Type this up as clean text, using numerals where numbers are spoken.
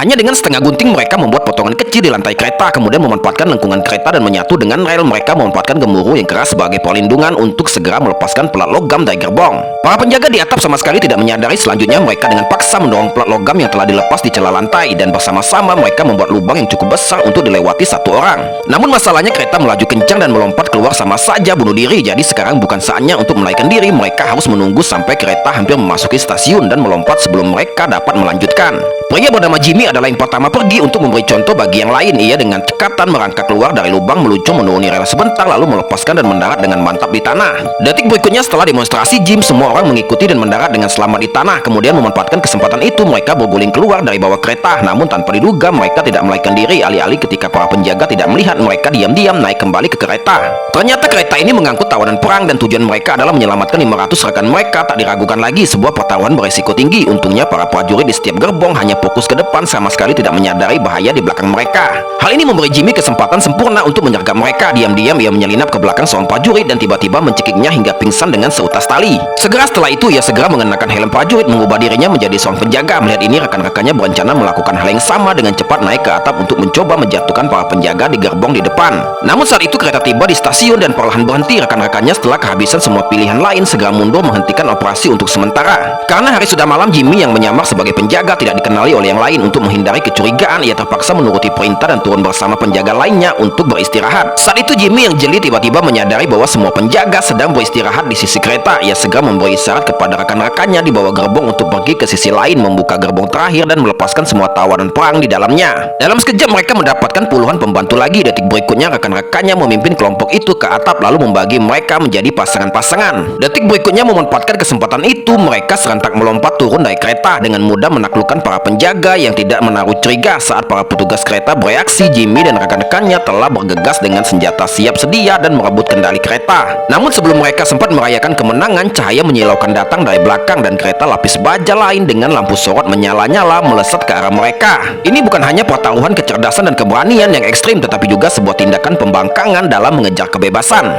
Hanya dengan setengah gunting mereka membuat potongan kecil di lantai kereta, kemudian memanfaatkan lengkungan kereta dan menyatu dengan rel. Mereka memanfaatkan gemuruh yang keras sebagai perlindungan untuk segera melepaskan pelat logam dari gerbong. Para penjaga di atap sama sekali tidak menyadari selanjutnya mereka dengan paksa mendorong pelat logam yang telah dilepas di celah lantai, dan bersama-sama mereka membuat lubang yang cukup besar untuk dilewati satu orang. Namun masalahnya kereta melaju kencang dan melompat keluar sama saja bunuh diri. Jadi sekarang bukan saatnya untuk melarikan diri, mereka harus menunggu sampai kereta hampir memasuki stasiun dan melompat sebelum mereka dapat melanjutkan. Pria bernama Jimmy adalah yang pertama pergi untuk memberi contoh bagi yang lain. Ia dengan cekatan merangkak keluar dari lubang, meluncur menuruni rel sebentar, lalu melepaskan dan mendarat dengan mantap di tanah. Detik berikutnya setelah demonstrasi Jim, semua orang mengikuti dan mendarat dengan selamat di tanah. Kemudian memanfaatkan kesempatan itu, mereka berguling keluar dari bawah kereta. Namun tanpa diduga mereka tidak melarikan diri. Alih-alih ketika para penjaga tidak melihat, mereka diam-diam naik kembali ke kereta. Ternyata kereta ini mengangkut tawanan perang dan tujuan mereka adalah menyelamatkan 500 rekan mereka. Tak diragukan lagi, sebuah pertaruhan berisiko tinggi. Untungnya para prajurit di setiap gerbong hanya fokus ke depan, sama sekali tidak menyadari bahaya di belakang mereka. Hal ini memberi Jimmy kesempatan sempurna untuk menyergap mereka. Diam-diam ia menyelinap ke belakang seorang prajurit dan tiba-tiba mencekiknya hingga pingsan dengan seutas tali. Segera setelah itu ia segera mengenakan helm prajurit, mengubah dirinya menjadi seorang penjaga. Melihat ini, rekan-rekannya berencana melakukan hal yang sama dengan cepat naik ke atap untuk mencoba menjatuhkan para penjaga di gerbong di depan. Namun saat itu kereta tiba di stasiun dan perlahan berhenti. Rekan-rekannya setelah kehabisan semua pilihan lain segera mundur menghentikan operasi untuk sementara. Karena hari sudah malam, Jimmy yang menyamar sebagai penjaga tidak dikenali oleh yang lain. Untuk menghindari kecurigaan, ia terpaksa menuruti perintah dan turun bersama penjaga lainnya untuk beristirahat. Saat itu Jimmy yang jeli tiba-tiba menyadari bahwa semua penjaga sedang beristirahat di sisi kereta. Ia segera memberi isyarat kepada rekan-rekannya di bawah gerbong untuk pergi ke sisi lain, membuka gerbong terakhir dan melepaskan semua tawanan perang di dalamnya. Dalam sekejap mereka mendapatkan puluhan pembantu lagi. Detik berikutnya rekan-rekannya memimpin kelompok itu ke atap lalu membagi mereka menjadi pasangan-pasangan. Detik berikutnya memanfaatkan kesempatan itu, mereka serentak melompat turun dari kereta, dengan mudah menaklukkan para penjaga yang tidak menaruh curiga. Saat para petugas kereta bereaksi, Jimmy dan rekan-rekannya telah bergegas dengan senjata siap sedia dan merebut kendali kereta. Namun sebelum mereka sempat merayakan kemenangan, cahaya menyilaukan datang dari belakang dan kereta lapis baja lain dengan lampu sorot menyala-nyala melesat ke arah mereka. Ini bukan hanya pertaruhan kecerdasan dan keberanian yang ekstrim, tetapi juga sebuah tindakan pembangkangan dalam mengejar kebebasan.